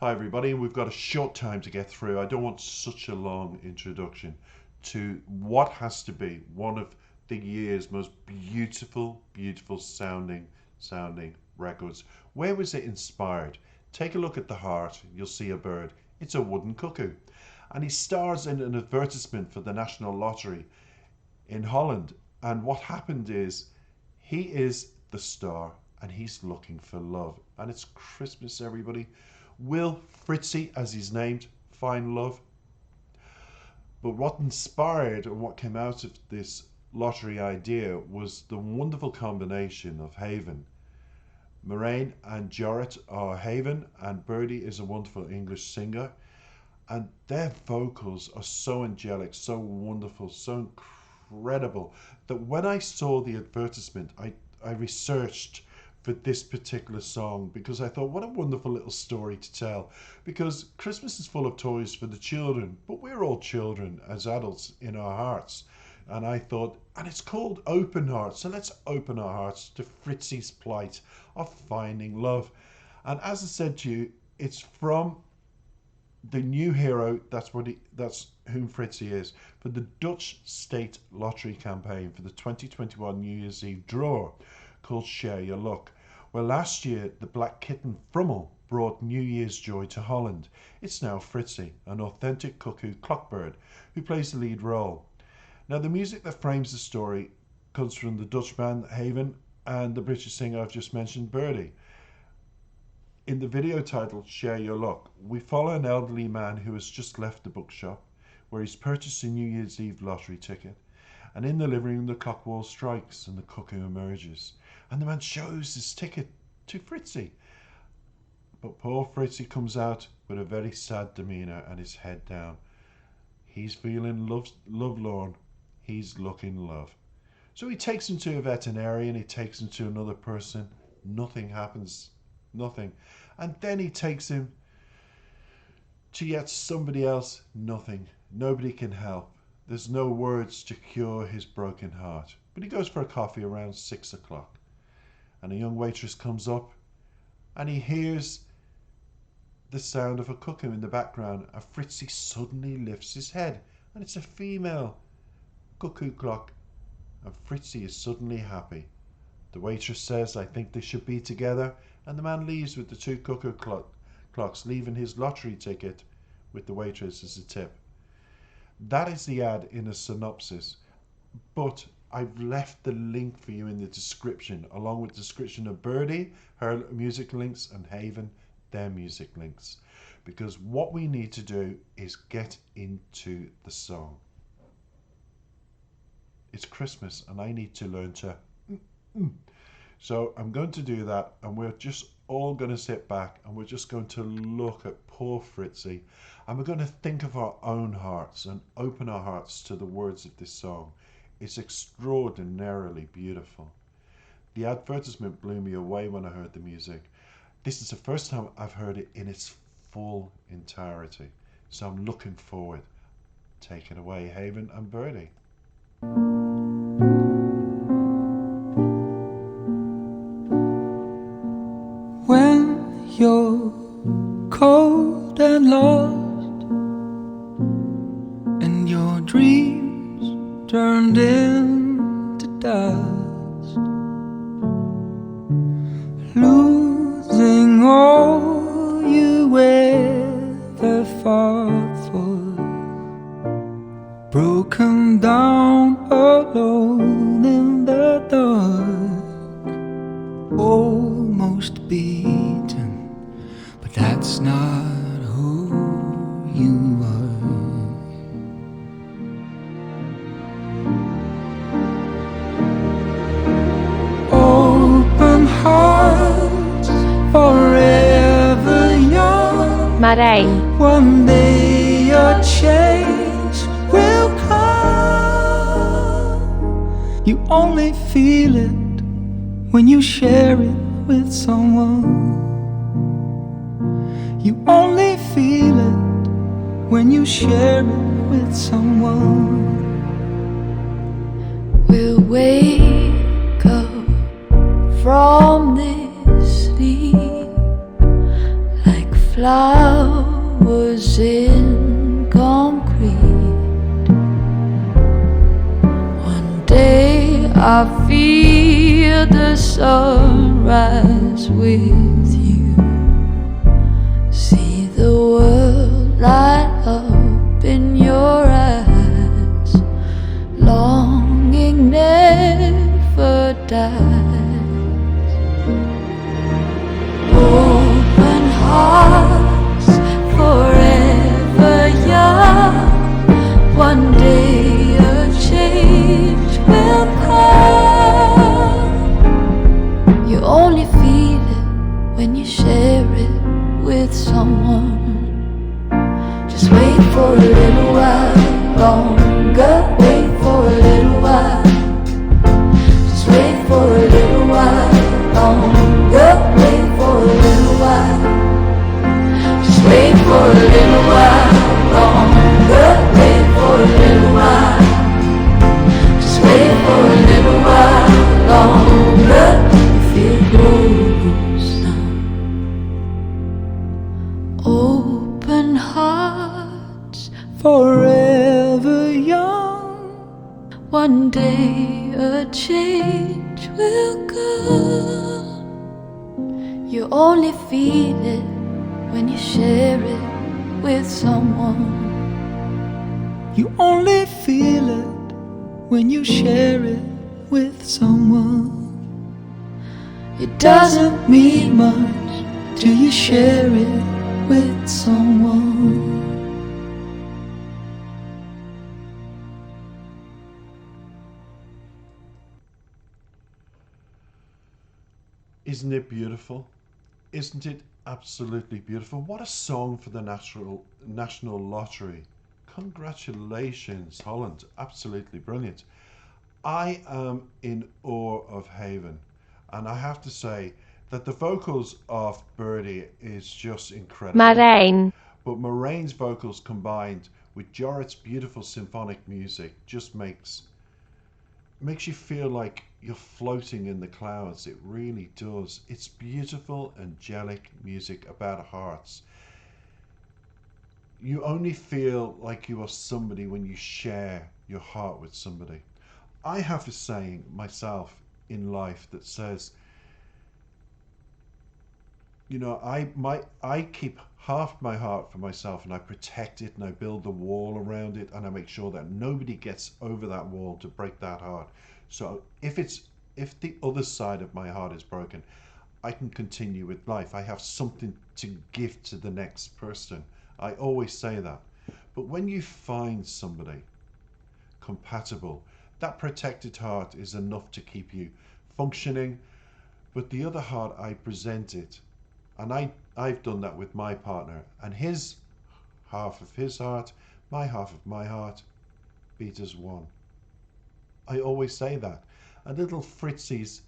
Hi everybody, we've got a short time to get through. I don't want such a long introduction to what has to be one of the year's most beautiful sounding records. Where was it inspired? Take a look at the heart, you'll see a bird. It's a wooden cuckoo. And he stars in an advertisement for the National Lottery in Holland. And what happened is he is the star and he's looking for love. And it's Christmas, everybody. Will Fritzy, as he's named, find love? But what inspired and what came out of this lottery idea was the wonderful combination of Haven. Moraine and Jorrit are Haven, and Birdie is a wonderful English singer. And their vocals are so angelic, so wonderful, so incredible that when I saw the advertisement, I researched for this particular song because I thought, what a wonderful little story to tell. Because Christmas is full of toys for the children, but we're all children as adults in our hearts. And I thought, and it's called Open Heart, so let's open our hearts to Fritzy's plight of finding love. And as I said to you, it's from the new hero, that's whom Fritzy is, for the Dutch State Lottery campaign for the 2021 New Year's Eve draw called Share Your Luck. Well, last year the black kitten Frummel brought New Year's joy to Holland. It's now Fritzy, an authentic cuckoo clockbird, who plays the lead role. Now, the music that frames the story comes from the Dutch band Haven and the British singer I've just mentioned, Birdie. In the video titled Share Your Luck, we follow an elderly man who has just left the bookshop where he's purchased a New Year's Eve lottery ticket. And in the living room, the clock wall strikes and the cuckoo emerges. And the man shows his ticket to Fritzy. But poor Fritzy comes out with a very sad demeanour and his head down. He's feeling lovelorn. He's looking love. So he takes him to a veterinarian. He takes him to another person. Nothing happens. Nothing. And then he takes him to yet somebody else. Nothing. Nobody can help. There's no words to cure his broken heart. But he goes for a coffee around 6 o'clock. And a young waitress comes up and he hears the sound of a cuckoo in the background. And Fritzy suddenly lifts his head. And it's a female cuckoo clock. And Fritzy is suddenly happy. The waitress says, I think they should be together. And the man leaves with the two cuckoo clocks, leaving his lottery ticket with the waitress as a tip. That is the ad in a synopsis, but I've left the link for you in the description, along with the description of Birdie, her music links, and Haven, their music links. Because what we need to do is get into the song. It's Christmas and I need to learn to So I'm going to do that, and we're just all going to sit back and we're just going to look at poor Fritzy, and we're going to think of our own hearts and open our hearts to the words of this song. It's extraordinarily beautiful. The advertisement blew me away when I heard the music. This is the first time I've heard it in its full entirety, so I'm looking forward. Take it away, Haven and Birdie. When you're cold and lost, and your dreams turned into dust, losing all you ever fought for, broken down alone in the dark, almost beaten, but that's not who you are. Open hearts, forever young. Moraine. One day your change will come. You only feel it when you share it with someone. You only feel it when you share it with someone. We'll wake up from this sleep like flowers in concrete. One day I feel the sunrise with you. See the world light up in your eyes. Longing never dies. Open hearts, forever young. One day a change will come. You only feel it when you share it with someone. Just wait for a little while longer. Wait for a little while. Just wait for a little while longer. Wait for a little while. Just wait for a little while longer. Wait for a little while. Just wait for a little while longer. If it grows now. Open hearts, forever young. One day a change will come. You only feel it when you share it with someone. You only feel it when you share it with someone. It doesn't mean much till you share it with someone. Isn't it beautiful? Isn't it absolutely beautiful? What a song for the National Lottery. Congratulations, Holland. Absolutely brilliant. I am in awe of Haven. And I have to say that the vocals of Birdie is just incredible. Marain. But Moraine's vocals combined with Jorritt's beautiful symphonic music just makes you feel like you're floating in the clouds. It really does. It's beautiful, angelic music about hearts. You only feel like you are somebody when you share your heart with somebody. I have a saying myself in life that says, you know, I keep half my heart for myself and I protect it and I build the wall around it and I make sure that nobody gets over that wall to break that heart. So if the other side of my heart is broken, I can continue with life. I have something to give to the next person. I always say that. But when you find somebody compatible, that protected heart is enough to keep you functioning. But the other heart, I present it. And I've done that with my partner. And his half of his heart, my half of my heart, beat as one. I always say that. And little Fritzy's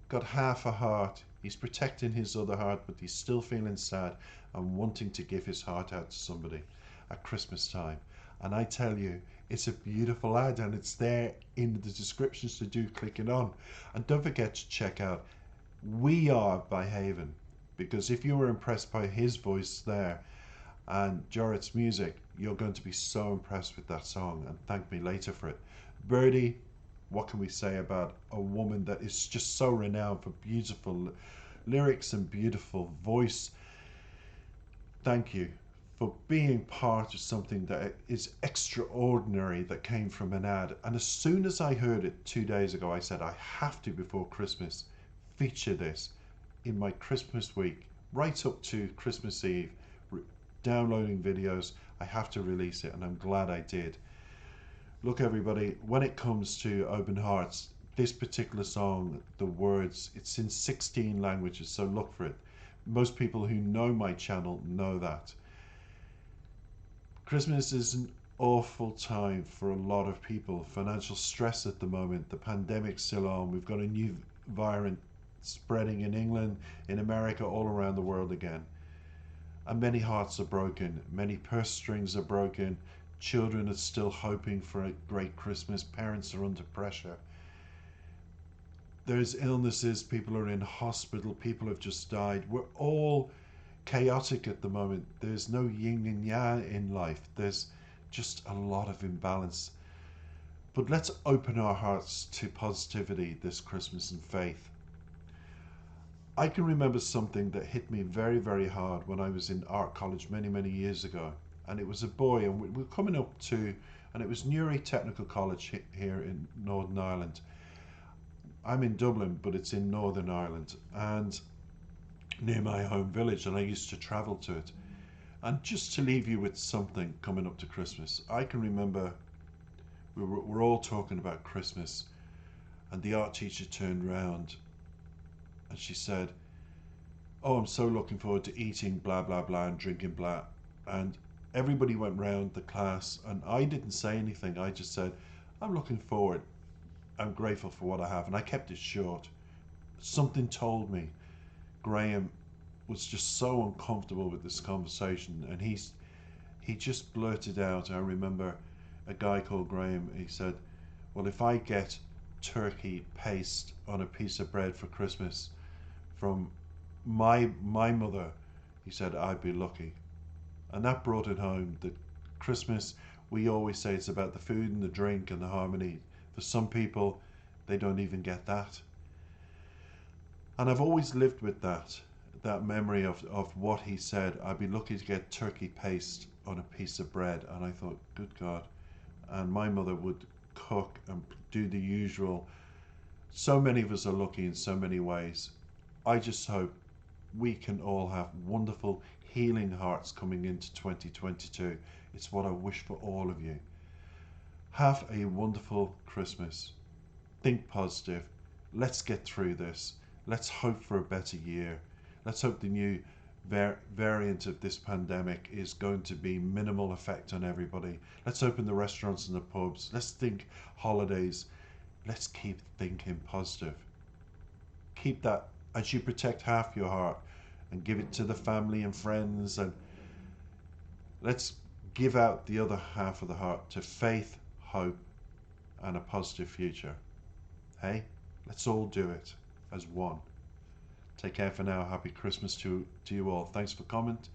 got half a heart. He's protecting his other heart, but he's still feeling sad and wanting to give his heart out to somebody at Christmas time. And I tell you, it's a beautiful ad and it's there in the descriptions to do clicking on. And don't forget to check out We Are by Haven, because if you were impressed by his voice there and Jorritt's music, you're going to be so impressed with that song and thank me later for it. Birdie, what can we say about a woman that is just so renowned for beautiful lyrics and beautiful voice? Thank you for being part of something that is extraordinary that came from an ad. And as soon as I heard it 2 days ago, I said I have to, before Christmas, feature this in my Christmas week, right up to Christmas Eve, downloading videos. I have to release it and I'm glad I did. Look, everybody, when it comes to Open Hearts, this particular song, the words, it's in 16 languages, so look for it. Most people who know my channel know that. Christmas is an awful time for a lot of people. Financial stress at the moment, the pandemic's still on, we've got a new variant spreading in England, in America, all around the world again. And many hearts are broken, many purse strings are broken, children are still hoping for a great Christmas, parents are under pressure. There's illnesses, people are in hospital, people have just died. We're all chaotic at the moment. There's no yin and yang in life. There's just a lot of imbalance. But let's open our hearts to positivity this Christmas and faith. I can remember something that hit me very, very hard when I was in art college many, many years ago. And it was a boy, and we were coming up to, and it was Newry Technical College here in Northern Ireland. I'm in Dublin, but it's in Northern Ireland and near my home village, and I used to travel to it. And just to leave you with something coming up to Christmas, I can remember we're all talking about Christmas, and the art teacher turned round and she said, "Oh, I'm so looking forward to eating blah blah blah and drinking blah." And everybody went round the class, and I didn't say anything. I just said, "I'm looking forward. I'm grateful for what I have," and I kept it short. Something told me Graham was just so uncomfortable with this conversation, and he just blurted out. I remember a guy called Graham. He said, "Well, if I get turkey paste on a piece of bread for Christmas from my mother," he said, "I'd be lucky." And that brought it home that Christmas, we always say it's about the food and the drink and the harmony. For some people, they don't even get that. And I've always lived with that memory of what he said. I'd be lucky to get turkey paste on a piece of bread. And I thought, good God. And my mother would cook and do the usual. So many of us are lucky in so many ways. I just hope we can all have wonderful healing hearts coming into 2022. It's what I wish for all of you. Have a wonderful Christmas. Think positive. Let's get through this. Let's hope for a better year. Let's hope the new variant of this pandemic is going to be minimal effect on everybody. Let's open the restaurants and the pubs. Let's think holidays. Let's keep thinking positive. Keep that as you protect half your heart and give it to the family and friends, and let's give out the other half of the heart to faith, hope, and a positive future. Hey, let's all do it as one. Take care for now. Happy Christmas to you all. Thanks for comment.